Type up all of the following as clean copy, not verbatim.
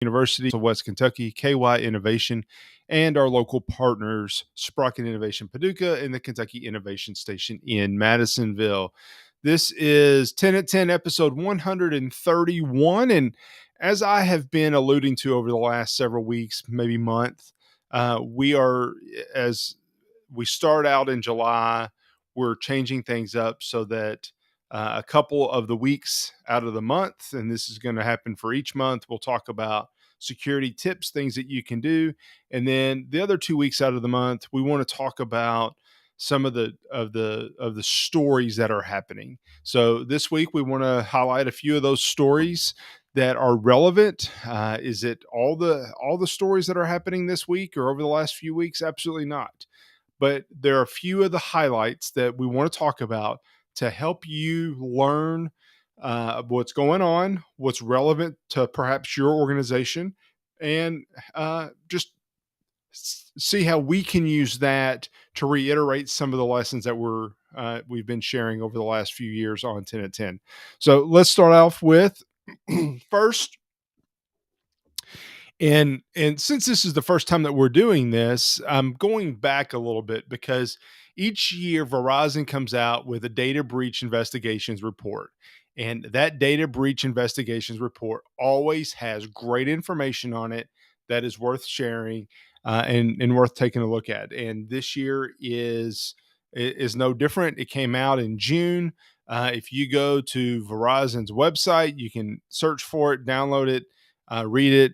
University of West Kentucky, KY Innovation, and our local partners, Sprocket Innovation Paducah and the Kentucky Innovation Station in Madisonville. This is 10 at 10, episode 131. And as I have been alluding to over the last several weeks, maybe month, we are, as we start out in July, we're changing things up so that a couple of the weeks out of the month, and this is going to happen for each month, we'll talk about security tips, things that you can do. And then the other 2 weeks out of the month, we want to talk about some of the stories that are happening. So this week we want to highlight a few of those stories that are relevant. Is it all the stories that are happening this week or over the last few weeks? Absolutely not. But there are a few of the highlights that we want to talk about to help you learn what's going on, what's relevant to perhaps your organization, and just see how we can use that to reiterate some of the lessons that we've been sharing over the last few years on 10 at 10. So let's start off with first. And since this is the first time that we're doing this, I'm going back a little bit because each year Verizon comes out with a data breach investigations report. And that data breach investigations report always has great information on it that is worth sharing and worth taking a look at. And this year is no different. It came out in June. If you go to Verizon's website, you can search for it, download it, read it.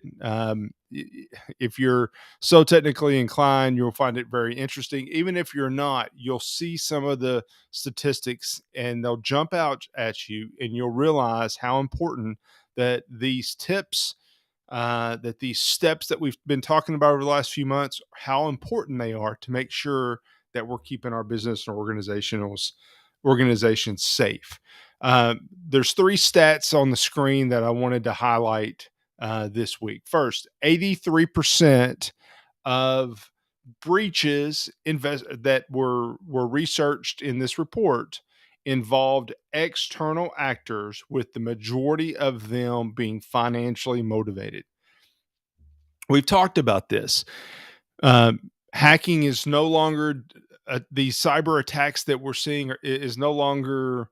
If you're so technically inclined, you'll find it very interesting. Even if you're not, you'll see some of the statistics and they'll jump out at you, and you'll realize how important that these tips, that these steps that we've been talking about over the last few months, how important they are to make sure that we're keeping our business and organizations safe. There's three stats on the screen that I wanted to highlight this week. First, 83% of breaches that were researched in this report involved external actors, with the majority of them being financially motivated. We've talked about this. Hacking is no longer these cyber attacks that we're seeing is no longer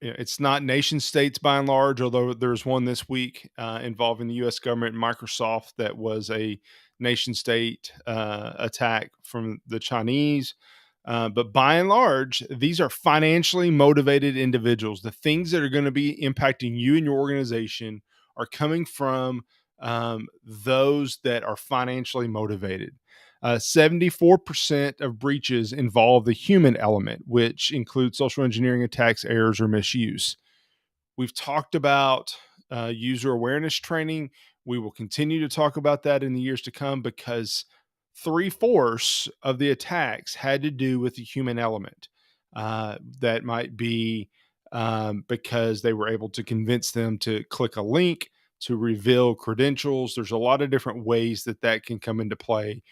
it's not nation states by and large, although there's one this week involving the U.S. government and Microsoft that was a nation state attack from the Chinese. But by and large, these are financially motivated individuals. The things that are going to be impacting you and your organization are coming from those that are financially motivated. 74% of breaches involve the human element, which includes social engineering attacks, errors, or misuse. We've talked about user awareness training. We will continue to talk about that in the years to come because 3/4 of the attacks had to do with the human element. That might be because they were able to convince them to click a link to reveal credentials. There's a lot of different ways that can come into play.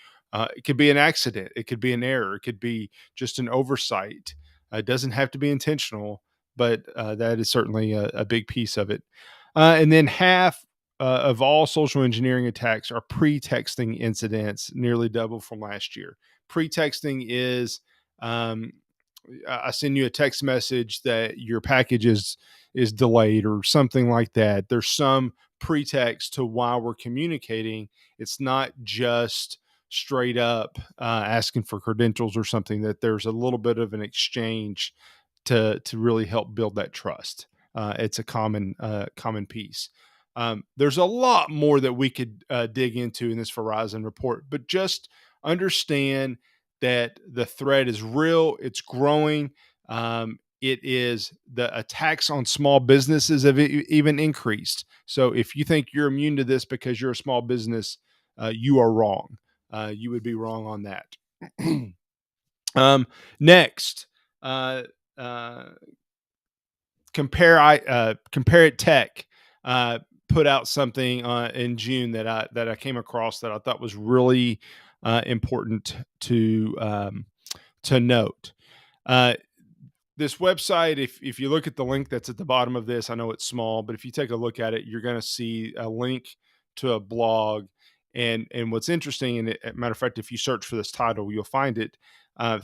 It could be an accident. It could be an error. It could be just an oversight. It doesn't have to be intentional, but that is certainly a big piece of it. And then half of all social engineering attacks are pre-texting incidents, nearly double from last year. Pre-texting is I send you a text message that your package is delayed or something like that. There's some pretext to why we're communicating. It's not just straight up asking for credentials or something. That there's a little bit of an exchange to really help build that trust. It's a common piece. There's a lot more that we could dig into in this Verizon report, but just understand that the threat is real. It's growing. It is the attacks on small businesses have even increased. So if you think you're immune to this because you're a small business, you are wrong. You would be wrong on that. Next, Compare It Tech put out something in June that I came across that I thought was really important to note. this website, if you look at the link that's at the bottom of this, I know it's small, but if you take a look at it, you're going to see a link to a blog. And what's interesting, and matter of fact, if you search for this title, you'll find it.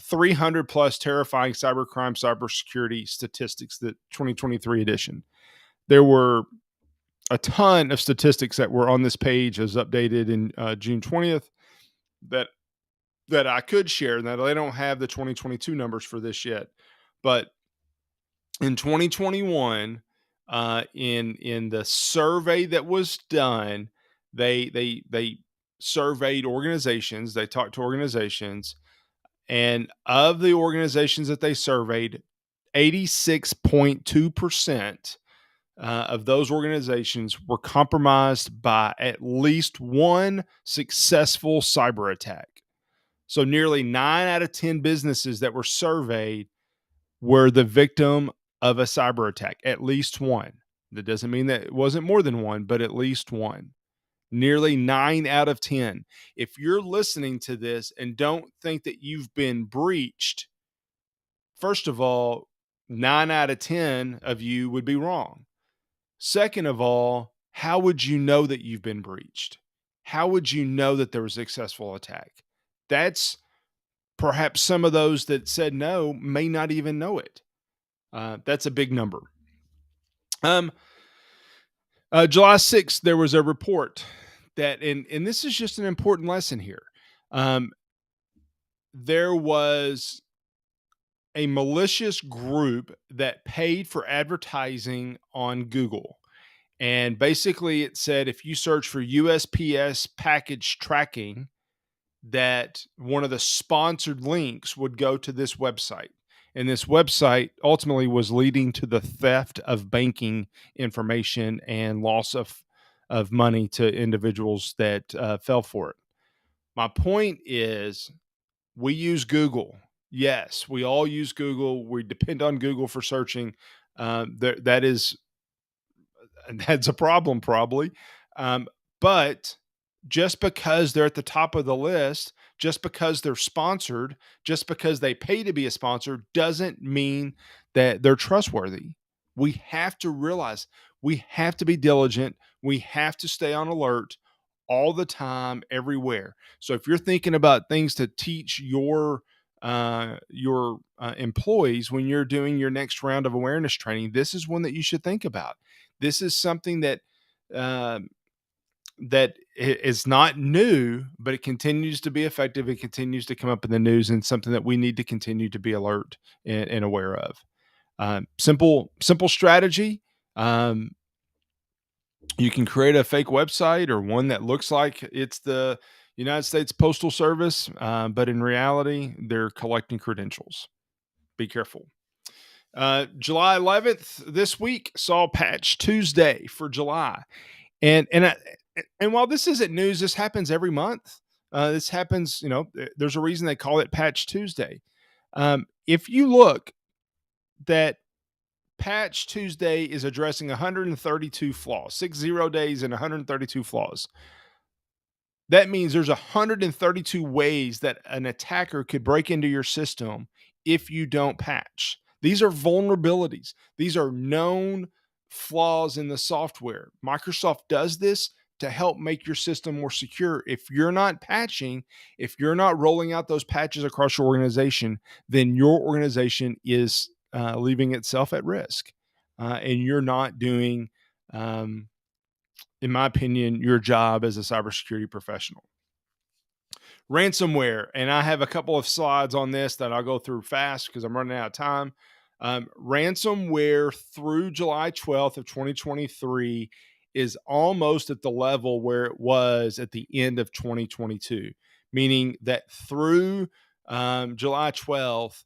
300 plus terrifying cybercrime, cybersecurity statistics, the 2023 edition. There were a ton of statistics that were on this page, as updated in June 20th, that I could share. Now they don't have the 2022 numbers for this yet, but in 2021, in the survey that was done, they surveyed organizations. They talked to organizations, and of the organizations that they surveyed, 86.2% of those organizations were compromised by at least one successful cyber attack. So nearly 9 out of 10 businesses that were surveyed were the victim of a cyber attack, at least one. That doesn't mean that it wasn't more than one, but at least one. Nearly 9 out of 10. If you're listening to this and don't think that you've been breached, first of all, 9 out of 10 of you would be wrong. Second of all, how would you know that you've been breached? How would you know that there was a successful attack? That's perhaps some of those that said no may not even know it. That's a big number. July 6th, there was a report that, and this is just an important lesson here. There was a malicious group that paid for advertising on Google. And basically, it said if you search for USPS package tracking, that one of the sponsored links would go to this website. And this website ultimately was leading to the theft of banking information and loss of money to individuals that fell for it. My point is, we use Google. Yes, we all use Google. We depend on Google for searching. That's a problem, probably. But just because they're at the top of the list, just because they're sponsored, just because they pay to be a sponsor, doesn't mean that they're trustworthy. We have to realize we have to be diligent. We have to stay on alert all the time, everywhere. So if you're thinking about things to teach your employees when you're doing your next round of awareness training, this is one that you should think about. This is something that uh, is not new, but it continues to be effective. It continues to come up in the news, and something that we need to continue to be alert and aware of. Simple strategy. You can create a fake website or one that looks like it's the United States Postal Service, but in reality, they're collecting credentials. Be careful. July 11th, this week, saw Patch Tuesday for July. And while this isn't news, this happens every month. This happens, there's a reason they call it Patch Tuesday. If you look, that Patch Tuesday is addressing 132 flaws, 60 days and 132 flaws. That means there's 132 ways that an attacker could break into your system if you don't patch. These are vulnerabilities. These are known flaws in the software. Microsoft does this to help make your system more secure. If you're not patching, if you're not rolling out those patches across your organization, then your organization is leaving itself at risk. And you're not doing, in my opinion, your job as a cybersecurity professional. Ransomware, and I have a couple of slides on this that I'll go through fast because I'm running out of time. Ransomware through July 12th of 2023 is almost at the level where it was at the end of 2022, meaning that through July 12th,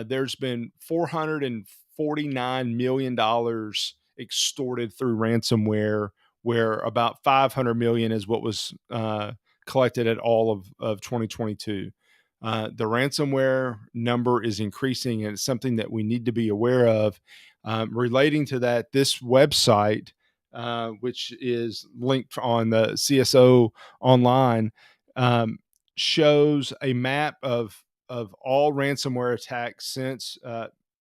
there's been $449 million extorted through ransomware, where about 500 million is what was collected at all of 2022. The ransomware number is increasing, and it's something that we need to be aware of. Relating to that, this website, which is linked on the CSO online, shows a map of all ransomware attacks since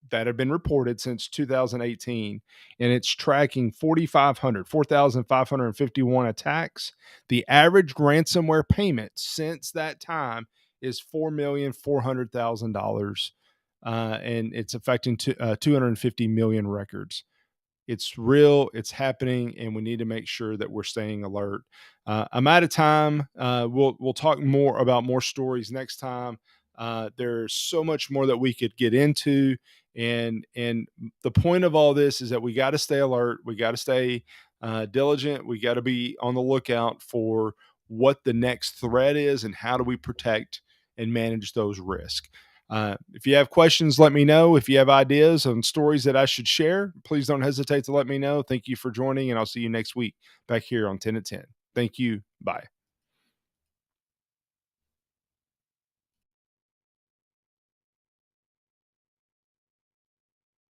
that have been reported since 2018, and it's tracking 4,551 attacks. The average ransomware payment since that time is $4,400,000, and it's affecting 250 million records. It's real, it's happening, and we need to make sure that we're staying alert. I'm out of time. We'll talk more about more stories next time. There's so much more that we could get into, and the point of all this is that we got to stay alert. We got to stay diligent. We got to be on the lookout for what the next threat is and how do we protect and manage those risks. If you have questions, let me know. If you have ideas on stories that I should share, please don't hesitate to let me know. Thank you for joining, and I'll see you next week back here on 10 at 10. Thank you. Bye.